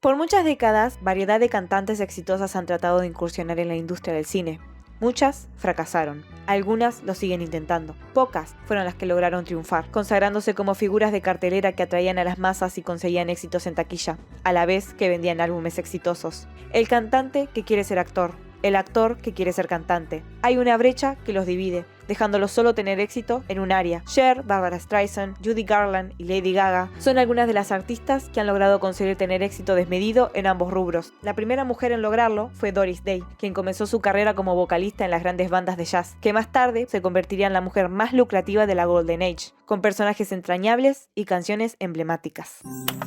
Por muchas décadas, variedad de cantantes exitosas han tratado de incursionar en la industria del cine. Muchas fracasaron, algunas lo siguen intentando. Pocas fueron las que lograron triunfar, consagrándose como figuras de cartelera que atraían a las masas y conseguían éxitos en taquilla, a la vez que vendían álbumes exitosos. El cantante que quiere ser actor, el actor que quiere ser cantante. Hay una brecha que los divide, dejándolos solo tener éxito en un área. Cher, Barbra Streisand, Judy Garland y Lady Gaga son algunas de las artistas que han logrado conseguir tener éxito desmedido en ambos rubros. La primera mujer en lograrlo fue Doris Day, quien comenzó su carrera como vocalista en las grandes bandas de jazz, que más tarde se convertiría en la mujer más lucrativa de la Golden Age, con personajes entrañables y canciones emblemáticas.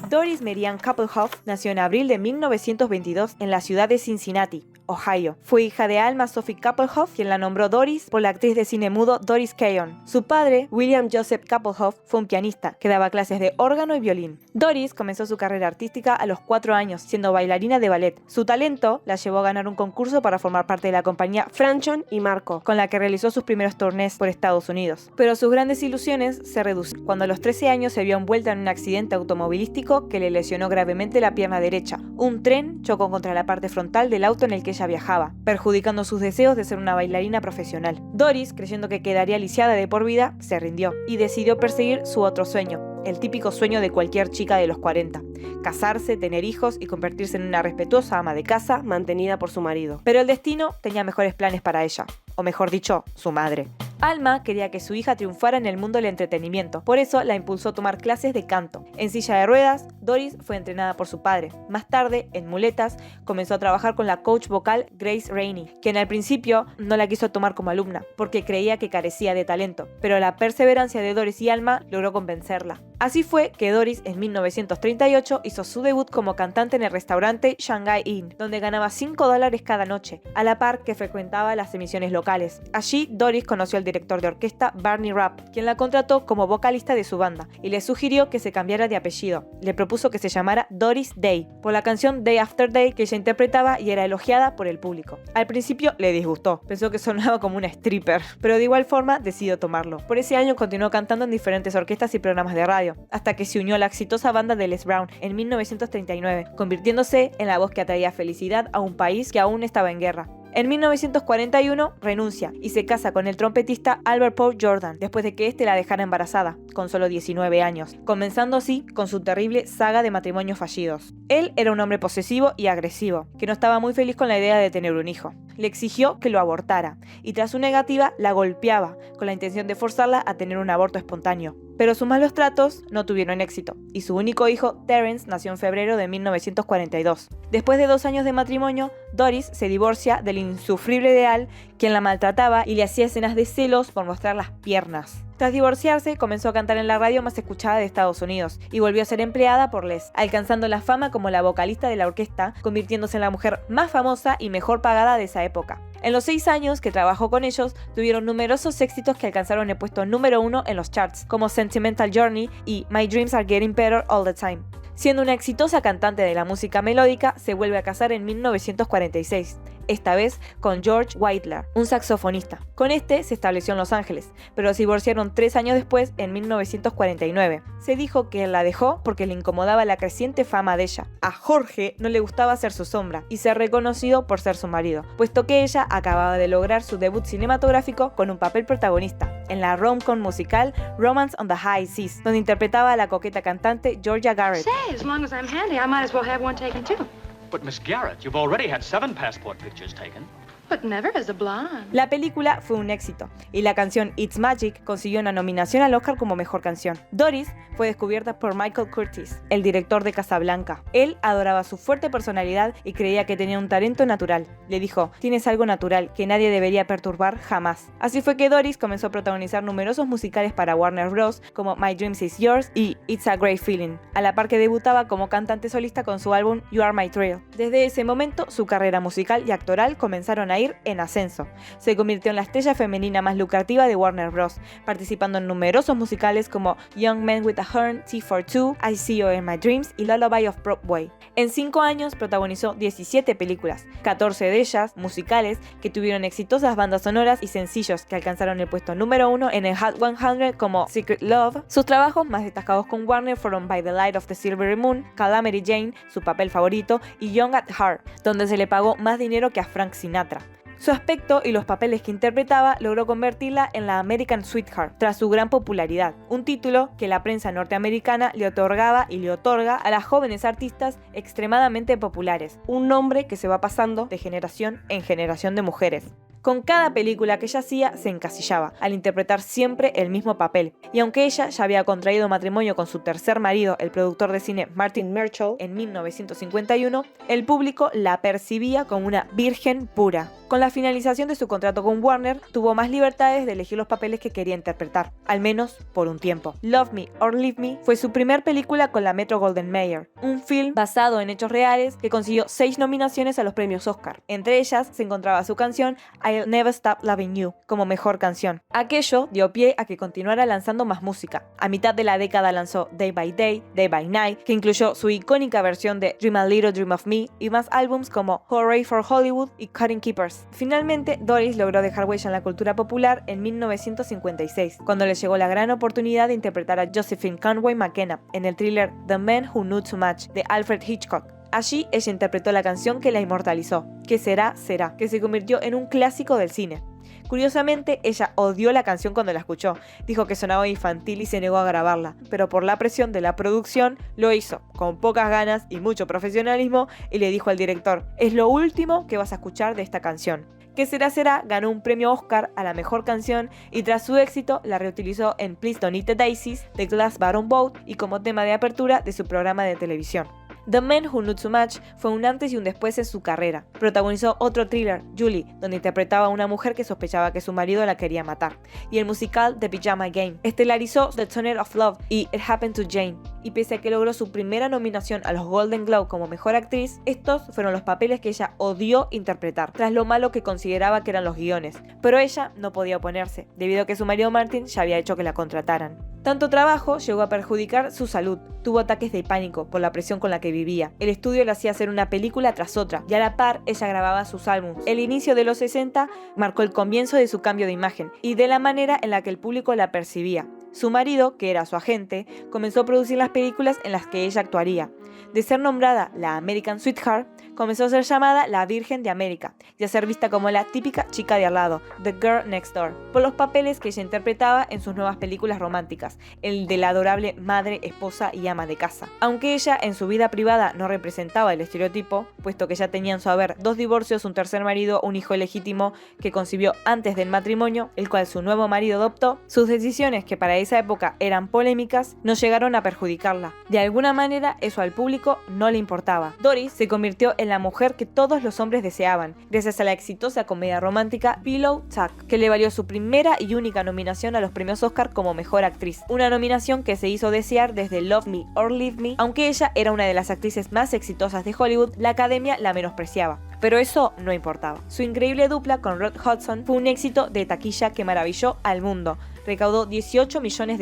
Doris Marianne Kappelhoff nació en abril de 1922 en la ciudad de Cincinnati, Ohio. Fue hija de Alma Sophie Kappelhoff, quien la nombró Doris por la actriz de cine mudo Doris Keown. Su padre, William Joseph Kappelhoff, fue un pianista que daba clases de órgano y violín. Doris comenzó su carrera artística a los 4 años, siendo bailarina de ballet. Su talento la llevó a ganar un concurso para formar parte de la compañía Franchon y Marco, con la que realizó sus primeros tournees por Estados Unidos. Pero sus grandes ilusiones se reducieron cuando a los 13 años se vio envuelta en un accidente automovilístico que le lesionó gravemente la pierna derecha. Un tren chocó contra la parte frontal del auto en el que ella viajaba, perjudicando sus deseos de ser una bailarina profesional. Doris, creyendo que quedaría lisiada de por vida, se rindió y decidió perseguir su otro sueño, el típico sueño de cualquier chica de los 40, casarse, tener hijos y convertirse en una respetuosa ama de casa mantenida por su marido. Pero el destino tenía mejores planes para ella, o mejor dicho, su madre. Alma quería que su hija triunfara en el mundo del entretenimiento, por eso la impulsó a tomar clases de canto. En silla de ruedas, Doris fue entrenada por su padre. Más tarde, en muletas, comenzó a trabajar con la coach vocal Grace Rainey, quien al principio no la quiso tomar como alumna, porque creía que carecía de talento, pero la perseverancia de Doris y Alma logró convencerla. Así fue que Doris en 1938 hizo su debut como cantante en el restaurante Shanghai Inn, donde ganaba $5 cada noche, a la par que frecuentaba las emisiones locales. Allí, Doris conoció al director de orquesta Barney Rapp, quien la contrató como vocalista de su banda, y le sugirió que se cambiara de apellido. Le propuso que se llamara Doris Day, por la canción Day After Day que ella interpretaba y era elogiada por el público. Al principio le disgustó, pensó que sonaba como una stripper, pero de igual forma decidió tomarlo. Por ese año continuó cantando en diferentes orquestas y programas de radio, hasta que se unió a la exitosa banda de Les Brown en 1939, convirtiéndose en la voz que atraía felicidad a un país que aún estaba en guerra. En 1941 renuncia y se casa con el trompetista Albert Paul Jordan, después de que éste la dejara embarazada, con solo 19 años, comenzando así con su terrible saga de matrimonios fallidos. Él era un hombre posesivo y agresivo, que no estaba muy feliz con la idea de tener un hijo. Le exigió que lo abortara, y tras su negativa la golpeaba, con la intención de forzarla a tener un aborto espontáneo. Pero sus malos tratos no tuvieron éxito, y su único hijo, Terence, nació en febrero de 1942. Después de 2 años de matrimonio, Doris se divorcia del insufrible de Al, quien la maltrataba y le hacía escenas de celos por mostrar las piernas. Tras divorciarse, comenzó a cantar en la radio más escuchada de Estados Unidos y volvió a ser empleada por Les, alcanzando la fama como la vocalista de la orquesta, convirtiéndose en la mujer más famosa y mejor pagada de esa época. En los 6 años que trabajó con ellos, tuvieron numerosos éxitos que alcanzaron el puesto número 1 en los charts, como Sentimental Journey y My Dreams Are Getting Better All the Time. Siendo una exitosa cantante de la música melódica, se vuelve a casar en 1946, esta vez con George Whitelaw, un saxofonista. Con este se estableció en Los Ángeles, pero se divorciaron 3 años después, en 1949. Se dijo que él la dejó porque le incomodaba la creciente fama de ella. A Jorge no le gustaba ser su sombra y ser reconocido por ser su marido, puesto que ella acababa de lograr su debut cinematográfico con un papel protagonista, en la rom-com musical Romance on the High Seas, donde interpretaba a la coqueta cantante Georgia Garrett. Say, as long as I'm handy, I might as well have one taken too. But Miss Garrett, you've already had 7 passport pictures taken. But never as a blonde. La película fue un éxito, y la canción It's Magic consiguió una nominación al Oscar como mejor canción. Doris fue descubierta por Michael Curtiz, el director de Casablanca. Él adoraba su fuerte personalidad y creía que tenía un talento natural. Le dijo: tienes algo natural que nadie debería perturbar jamás. Así fue que Doris comenzó a protagonizar numerosos musicales para Warner Bros. Como My Dreams Is Yours y It's a Great Feeling, a la par que debutaba como cantante solista con su álbum You Are My Thrill. Desde ese momento, su carrera musical y actoral comenzaron a ir en ascenso. Se convirtió en la estrella femenina más lucrativa de Warner Bros., participando en numerosos musicales como Young Men with a Horn, Tea for Two, I See You in My Dreams y Lullaby of Broadway. En 5 años protagonizó 17 películas, 14 de ellas musicales que tuvieron exitosas bandas sonoras y sencillos que alcanzaron el puesto número 1 en el Hot 100 como Secret Love. Sus trabajos más destacados con Warner fueron By the Light of the Silvery Moon, Calamity Jane, su papel favorito, y Young at Heart, donde se le pagó más dinero que a Frank Sinatra. Su aspecto y los papeles que interpretaba logró convertirla en la American Sweetheart, tras su gran popularidad, un título que la prensa norteamericana le otorgaba y le otorga a las jóvenes artistas extremadamente populares, un nombre que se va pasando de generación en generación de mujeres. Con cada película que ella hacía se encasillaba, al interpretar siempre el mismo papel. Y aunque ella ya había contraído matrimonio con su tercer marido, el productor de cine Martin Marshall, en 1951, el público la percibía como una virgen pura. Con la finalización de su contrato con Warner, tuvo más libertades de elegir los papeles que quería interpretar, al menos por un tiempo. Love Me or Leave Me fue su primer película con la Metro-Goldwyn-Mayer, un film basado en hechos reales que consiguió 6 nominaciones a los premios Oscar. Entre ellas se encontraba su canción I'll Never Stop Loving You como mejor canción. Aquello dio pie a que continuara lanzando más música. A mitad de la década lanzó Day by Day, Day by Night, que incluyó su icónica versión de Dream a Little Dream of Me, y más álbums como Hooray for Hollywood y Cutting Keepers. Finalmente, Doris logró dejar huella en la cultura popular en 1956, cuando le llegó la gran oportunidad de interpretar a Josephine Conway McKenna en el thriller The Man Who Knew Too Much de Alfred Hitchcock. Allí ella interpretó la canción que la inmortalizó, Que será, será, que se convirtió en un clásico del cine. Curiosamente, ella odió la canción cuando la escuchó, dijo que sonaba infantil y se negó a grabarla, pero por la presión de la producción lo hizo, con pocas ganas y mucho profesionalismo, y le dijo al director: es lo último que vas a escuchar de esta canción. Que será, será ganó un premio Oscar a la mejor canción y tras su éxito la reutilizó en Please Don't Eat the Daisies de Glass Bottom Boat y como tema de apertura de su programa de televisión. The Man Who Knew Too Much fue un antes y un después en su carrera. Protagonizó otro thriller, Julie, donde interpretaba a una mujer que sospechaba que su marido la quería matar, y el musical The Pyjama Game. Estelarizó The Tunnel of Love y It Happened to Jane, y pese a que logró su primera nominación a los Golden Globe como mejor actriz, estos fueron los papeles que ella odió interpretar, tras lo malo que consideraba que eran los guiones. Pero ella no podía oponerse, debido a que su marido Martin ya había hecho que la contrataran. Tanto trabajo llegó a perjudicar su salud. Tuvo ataques de pánico por la presión con la que vivía. El estudio le hacía hacer una película tras otra, y a la par ella grababa sus álbumes. El inicio de los 60 marcó el comienzo de su cambio de imagen y de la manera en la que el público la percibía. Su marido, que era su agente, comenzó a producir las películas en las que ella actuaría. De ser nombrada la American Sweetheart, comenzó a ser llamada la Virgen de América y a ser vista como la típica chica de al lado, The Girl Next Door, por los papeles que ella interpretaba en sus nuevas películas románticas, el de la adorable madre, esposa y ama de casa. Aunque ella en su vida privada no representaba el estereotipo, puesto que ya tenía en su haber 2 divorcios, un tercer marido, un hijo ilegítimo que concibió antes del matrimonio, el cual su nuevo marido adoptó, sus decisiones, que para esa época eran polémicas, no llegaron a perjudicarla. De alguna manera eso al público no le importaba. Doris se convirtió en la mujer que todos los hombres deseaban, gracias a la exitosa comedia romántica Pillow Talk, que le valió su primera y única nominación a los premios Oscar como mejor actriz. Una nominación que se hizo desear desde Love Me or Leave Me. Aunque ella era una de las actrices más exitosas de Hollywood, la academia la menospreciaba. Pero eso no importaba. Su increíble dupla con Rod Hudson fue un éxito de taquilla que maravilló al mundo. Recaudó $18 millones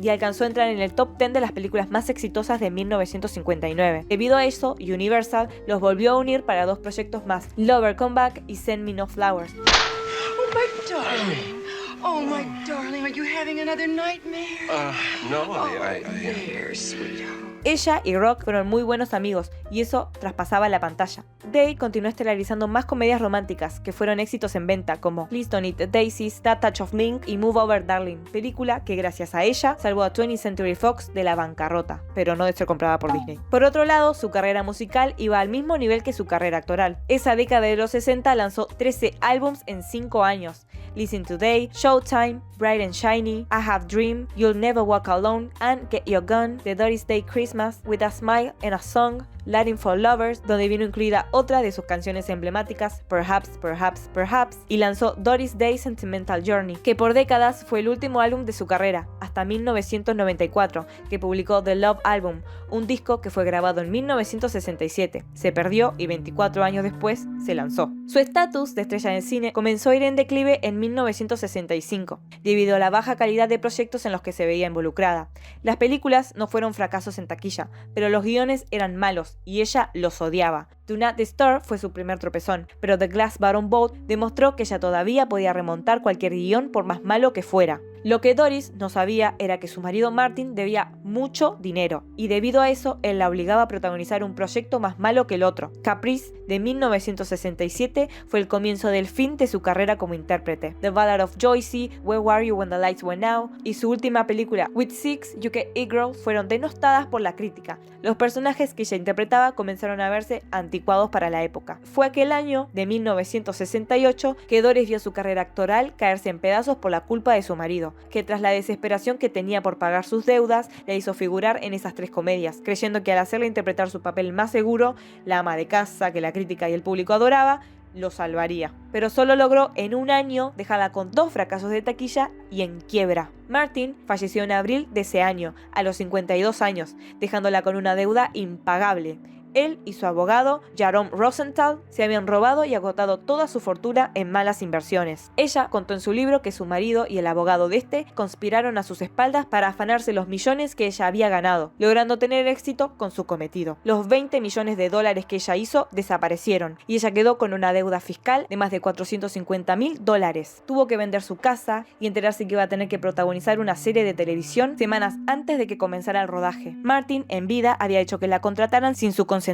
y alcanzó a entrar en el top 10 de las películas más exitosas de 1959. Debido a eso, Universal los volvió a unir para 2 proyectos más, Lover Come Back y Send Me No Flowers. Oh, my darling. Oh, my darling, are you having another nightmare? No, There, sweetheart. Ella y Rock fueron muy buenos amigos, y eso traspasaba la pantalla. Day continuó estelarizando más comedias románticas, que fueron éxitos en venta, como Please Don't Eat the Daisies, That Touch of Mink y Move Over Darling, película que gracias a ella salvó a 20th Century Fox de la bancarrota, pero no de ser comprada por Disney. Por otro lado, su carrera musical iba al mismo nivel que su carrera actoral. Esa década de los 60 lanzó 13 álbums en 5 años. Listen Today, Showtime, Bright and Shiny, I Have Dream, You'll Never Walk Alone, and Get Your Gun, The Doris Day Christmas, With a Smile and a Song, Latin for Lovers, donde vino incluida otra de sus canciones emblemáticas, Perhaps, Perhaps, Perhaps, y lanzó Doris Day Sentimental Journey, que por décadas fue el último álbum de su carrera, hasta 1994, que publicó The Love Album, un disco que fue grabado en 1967, se perdió y 24 años después se lanzó. Su estatus de estrella en el cine comenzó a ir en declive en 1965, debido a la baja calidad de proyectos en los que se veía involucrada. Las películas no fueron fracasos en taquilla, pero los guiones eran malos y ella los odiaba. Do Not Disturb fue su primer tropezón, pero The Glass Bottom Boat demostró que ella todavía podía remontar cualquier guión por más malo que fuera. Lo que Doris no sabía era que su marido Martin debía mucho dinero, y debido a eso él la obligaba a protagonizar un proyecto más malo que el otro. Caprice, de 1967, fue el comienzo del fin de su carrera como intérprete. The Ballad of Joycey, Where Were You When the Lights Went Out y su última película With Six, You Can Eat Girl fueron denostadas por la crítica. Los personajes que ella interpretaba comenzaron a verse anticuados para la época. Fue aquel año, de 1968, que Doris vio su carrera actoral caerse en pedazos por la culpa de su marido, que tras la desesperación que tenía por pagar sus deudas, la hizo figurar en esas 3 comedias, creyendo que al hacerle interpretar su papel más seguro, la ama de casa que la crítica y el público adoraba, lo salvaría. Pero solo logró en un año dejarla con 2 fracasos de taquilla y en quiebra. Martin falleció en abril de ese año, a los 52 años, dejándola con una deuda impagable. Él y su abogado, Jerome Rosenthal, se habían robado y agotado toda su fortuna en malas inversiones. Ella contó en su libro que su marido y el abogado de este conspiraron a sus espaldas para afanarse los millones que ella había ganado, logrando tener éxito con su cometido. Los 20 millones de dólares que ella hizo desaparecieron y ella quedó con una deuda fiscal de más de $450,000. Tuvo que vender su casa y enterarse que iba a tener que protagonizar una serie de televisión semanas antes de que comenzara el rodaje. Martin, en vida, había hecho que la contrataran sin su consentimiento.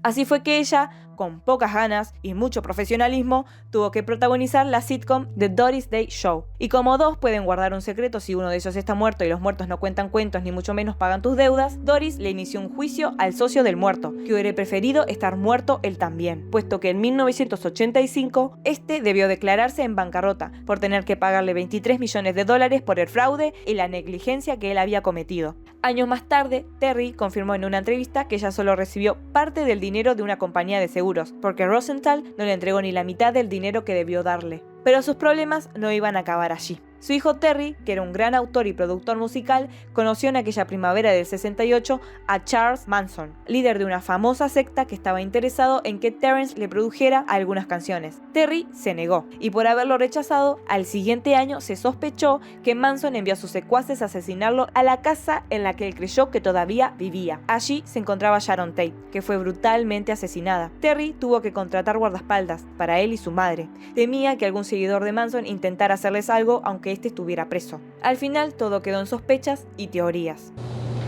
Así fue que ella, con pocas ganas y mucho profesionalismo, tuvo que protagonizar la sitcom The Doris Day Show. Y como 2 pueden guardar un secreto si uno de ellos está muerto y los muertos no cuentan cuentos ni mucho menos pagan tus deudas, Doris le inició un juicio al socio del muerto, que hubiera preferido estar muerto él también, puesto que en 1985 este debió declararse en bancarrota por tener que pagarle $23 millones por el fraude y la negligencia que él había cometido. Años más tarde, Terry confirmó en una entrevista que ella solo recibió parte del dinero de una compañía de seguros, porque Rosenthal no le entregó ni la mitad del dinero que debió darle. Pero sus problemas no iban a acabar allí. Su hijo Terry, que era un gran autor y productor musical, conoció en aquella primavera del 68 a Charles Manson, líder de una famosa secta que estaba interesado en que Terrence le produjera algunas canciones. Terry se negó, y por haberlo rechazado, al siguiente año se sospechó que Manson envió a sus secuaces a asesinarlo a la casa en la que él creyó que todavía vivía. Allí se encontraba Sharon Tate, que fue brutalmente asesinada. Terry tuvo que contratar guardaespaldas para él y su madre. Temía que algún seguidor de Manson intentara hacerles algo aunque este estuviera preso. Al final todo quedó en sospechas y teorías.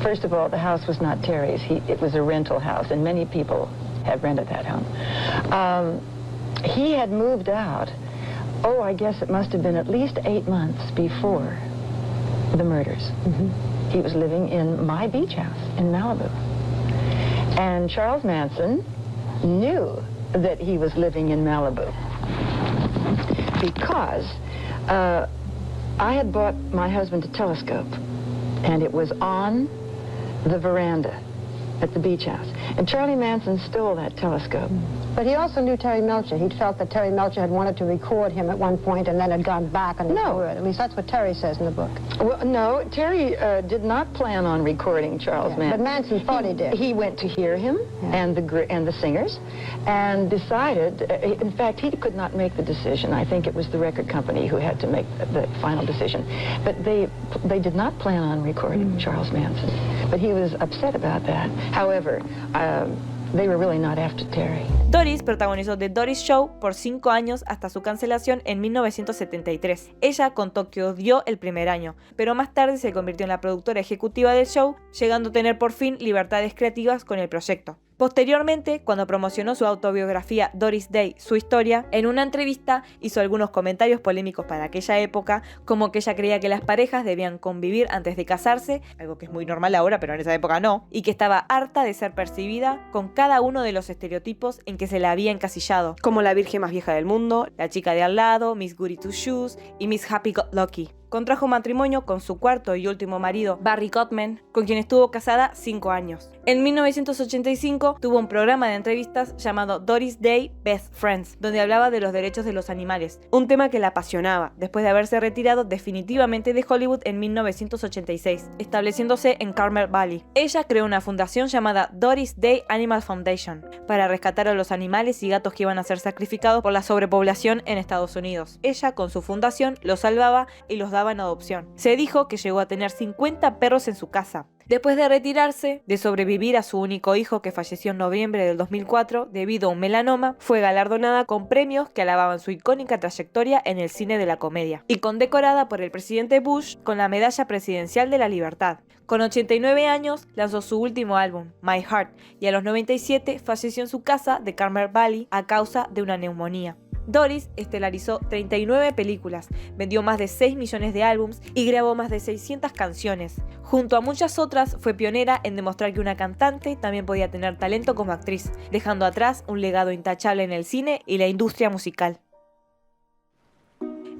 First of all, the house was not Terry's. It was a rental house, and many people have rented that home. He had moved out, I guess it must have been at least 8 months before the murders. He was living in my beach house in Malibu. And Charles Manson knew that he was living in Malibu because I had bought my husband a telescope, and it was on the veranda at the beach house. And Charlie Manson stole that telescope. But he also knew Terry Melcher. He'd felt that Terry Melcher had wanted to record him at one point and then had gone back on his word. At least that's what Terry says in the book. Well, no, Terry did not plan on recording Charles Manson. But Manson thought he did. He went to hear him and the singers and decided, in fact, he could not make the decision. I think it was the record company who had to make the final decision. But they did not plan on recording Charles Manson. But he was upset about that. However, they were really not after Terry. Doris protagonizó The Doris Show por 5 años hasta su cancelación en 1973. Ella contó que odió el primer año, pero más tarde se convirtió en la productora ejecutiva del show, llegando a tener por fin libertades creativas con el proyecto. Posteriormente, cuando promocionó su autobiografía Doris Day, su historia, en una entrevista hizo algunos comentarios polémicos para aquella época, como que ella creía que las parejas debían convivir antes de casarse, algo que es muy normal ahora, pero en esa época no, y que estaba harta de ser percibida con cada uno de los estereotipos en que se la había encasillado, como la virgen más vieja del mundo, la chica de al lado, Miss Goody Two Shoes y Miss Happy Go Lucky. Contrajo matrimonio con su cuarto y último marido, Barry Cotman, con quien estuvo casada 5 años. En 1985 tuvo un programa de entrevistas llamado Doris Day Best Friends, donde hablaba de los derechos de los animales, un tema que la apasionaba, después de haberse retirado definitivamente de Hollywood en 1986, estableciéndose en Carmel Valley. Ella creó una fundación llamada Doris Day Animal Foundation, para rescatar a los animales y gatos que iban a ser sacrificados por la sobrepoblación en Estados Unidos. Ella, con su fundación, los salvaba y los daba en adopción. Se dijo que llegó a tener 50 perros en su casa. Después de retirarse, de sobrevivir a su único hijo que falleció en noviembre del 2004 debido a un melanoma, fue galardonada con premios que alababan su icónica trayectoria en el cine de la comedia, y condecorada por el presidente Bush con la Medalla Presidencial de la Libertad. Con 89 años, lanzó su último álbum, My Heart, y a los 97 falleció en su casa de Carmel Valley a causa de una neumonía. Doris estelarizó 39 películas, vendió más de 6 millones de álbums y grabó más de 600 canciones. Junto a muchas otras, fue pionera en demostrar que una cantante también podía tener talento como actriz, dejando atrás un legado intachable en el cine y la industria musical.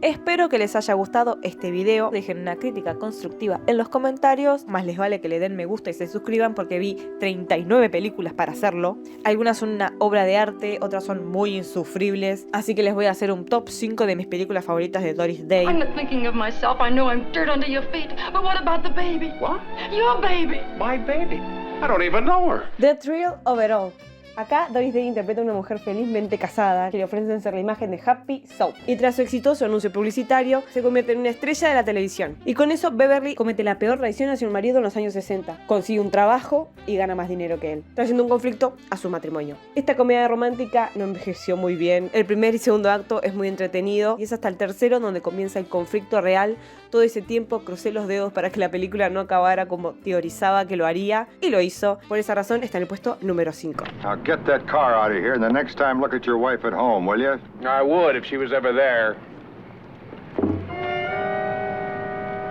Espero que les haya gustado este video, dejen una crítica constructiva en los comentarios, más les vale que le den me gusta y se suscriban porque vi 39 películas para hacerlo. Algunas son una obra de arte, otras son muy insufribles, así que les voy a hacer un top 5 de mis películas favoritas de Doris Day. I'm not thinking of myself. I know I'm dirt under your feet. But what about the baby? What? Your baby. My baby. I don't even know her. The Thrill of It All. Acá Doris Day interpreta a una mujer felizmente casada que le ofrecen ser la imagen de Happy Soap, y tras su exitoso anuncio publicitario se convierte en una estrella de la televisión. Y con eso Beverly comete la peor traición hacia un marido en los años 60, consigue un trabajo y gana más dinero que él, trayendo un conflicto a su matrimonio. Esta comedia romántica no envejeció muy bien, el primer y segundo acto es muy entretenido y es hasta el tercero donde comienza el conflicto real. Todo ese tiempo crucé los dedos para que la película no acabara como teorizaba que lo haría, y lo hizo. Por esa razón está en el puesto número 5. Now get that car out of here, and the next time look at your wife at home, will you? I would if she was ever there.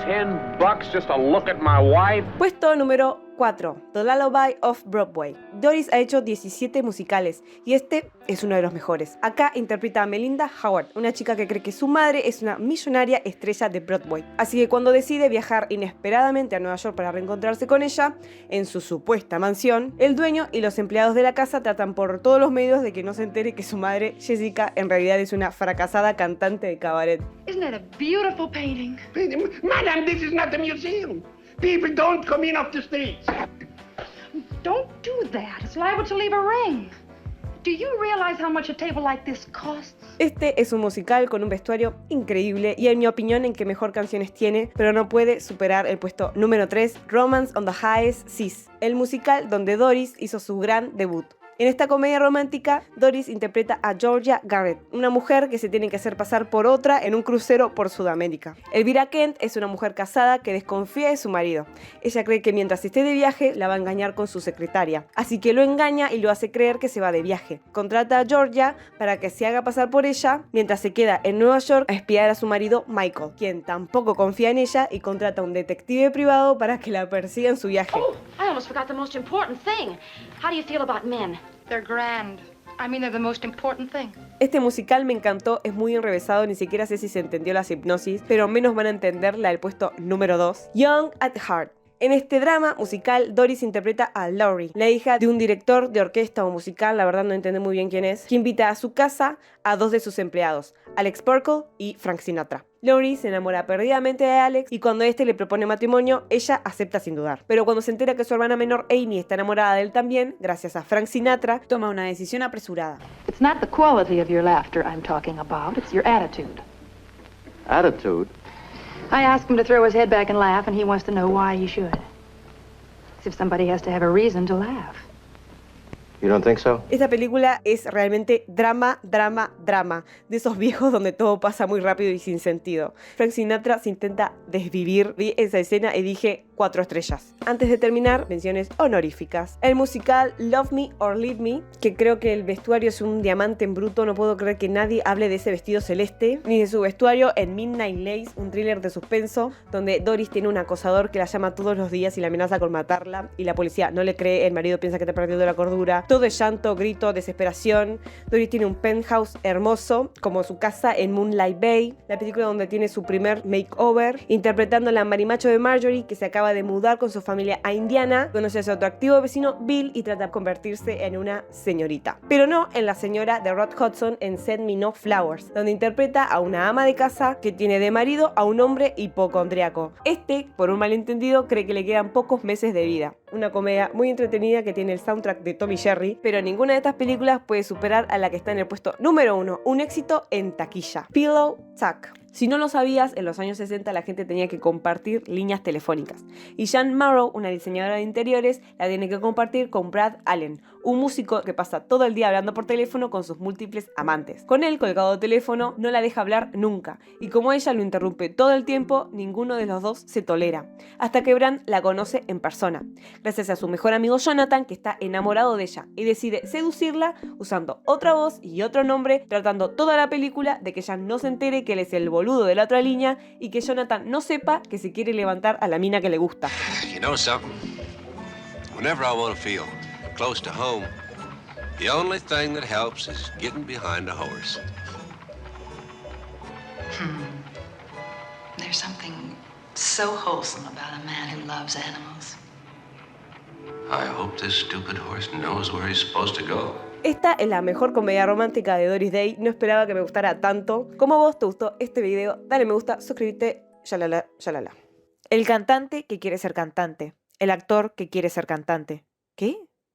$10 just to look at my wife? Puesto número 4. The Lullaby of Broadway. Doris ha hecho 17 musicales y este es uno de los mejores. Acá interpreta a Melinda Howard, una chica que cree que su madre es una millonaria estrella de Broadway. Así que cuando decide viajar inesperadamente a Nueva York para reencontrarse con ella, en su supuesta mansión, el dueño y los empleados de la casa tratan por todos los medios de que no se entere que su madre, Jessica, en realidad es una fracasada cantante de cabaret. Isn't that a beautiful painting? Madam, this is not a museum. People don't come in off the streets. Don't do that. It's liable to leave a ring. Do you realize how much a table like this costs? Este es un musical con un vestuario increíble y en mi opinión en que mejor canciones tiene, pero no puede superar el puesto número 3, Romance on the Highest Seas, el musical donde Doris hizo su gran debut. En esta comedia romántica, Doris interpreta a Georgia Garrett, una mujer que se tiene que hacer pasar por otra en un crucero por Sudamérica. Elvira Kent es una mujer casada que desconfía de su marido. Ella cree que mientras esté de viaje, la va a engañar con su secretaria. Así que lo engaña y lo hace creer que se va de viaje. Contrata a Georgia para que se haga pasar por ella, mientras se queda en Nueva York a espiar a su marido Michael, quien tampoco confía en ella y contrata a un detective privado para que la persiga en su viaje. Oh, I almost forgot the most important thing. How do you feel about men? They're grand. I mean, they're the most important thing. Este musical me encantó, es muy enrevesado, ni siquiera sé si se entendió la hipnosis, pero menos van a entender la del puesto número 2, Young at Heart. En este drama musical, Doris interpreta a Laurie, la hija de un director de orquesta o musical, la verdad no entiendo muy bien quién es, que invita a su casa a 2 de sus empleados, Alex Burkle y Frank Sinatra. Laurie se enamora perdidamente de Alex y cuando este le propone matrimonio, ella acepta sin dudar. Pero cuando se entera que su hermana menor Amy está enamorada de él también, gracias a Frank Sinatra, toma una decisión apresurada. It's not the quality of your laughter I'm talking about, it's your attitude. Attitude? I asked him to throw his head back and laugh, and he wants to know why he should. As if somebody has to have a reason to laugh. You don't think so? Esta película es realmente drama, drama, drama. De esos viejos donde todo pasa muy rápido y sin sentido. Frank Sinatra se intenta desvivir. Vi esa escena y dije, 4 estrellas. Antes de terminar, menciones honoríficas. El musical Love Me or Leave Me, que creo que el vestuario es un diamante en bruto. No puedo creer que nadie hable de ese vestido celeste, ni de su vestuario en Midnight Lace, un thriller de suspenso, donde Doris tiene un acosador que la llama todos los días y la amenaza con matarla, y la policía no le cree, el marido piensa que está perdiendo la cordura. Todo es llanto, grito, desesperación. Doris tiene un penthouse hermoso, como su casa en Moonlight Bay, la película donde tiene su primer makeover, interpretando a la marimacho de Marjorie, que se acaba de mudar con su familia a Indiana, conoce a su atractivo vecino Bill y trata de convertirse en una señorita. Pero no en la señora de Rod Hudson en Send Me No Flowers, donde interpreta a una ama de casa que tiene de marido a un hombre hipocondriaco. Por un malentendido, cree que le quedan pocos meses de vida. Una comedia muy entretenida que tiene el soundtrack de Tommy Jerry, pero ninguna de estas películas puede superar a la que está en el puesto número 1, un éxito en taquilla: Pillow Talk. Si no lo sabías, en los años 60 la gente tenía que compartir líneas telefónicas. Y Jan Morrow, una diseñadora de interiores, la tiene que compartir con Brad Allen, un músico que pasa todo el día hablando por teléfono con sus múltiples amantes. Con él, colgado de teléfono, no la deja hablar nunca. Y como ella lo interrumpe todo el tiempo, ninguno de los dos se tolera. Hasta que Brad la conoce en persona, gracias a su mejor amigo Jonathan, que está enamorado de ella, y decide seducirla usando otra voz y otro nombre, tratando toda la película de que ella no se entere que él es el boludo de la otra línea y que Jonathan no sepa que se quiere levantar a la mina que le gusta. You know something? Whenever I want to feel close to home, the only thing that helps is getting behind a horse. There's something so wholesome about a man who loves animals. I hope this stupid horse knows where he's supposed to go. Esta es la mejor comedia romántica de Doris Day. No esperaba que me gustara tanto. Como a vos te gustó este video, dale me gusta, suscríbete, yalala, yalala. El cantante que quiere ser cantante. El actor que quiere ser cantante. ¿Qué?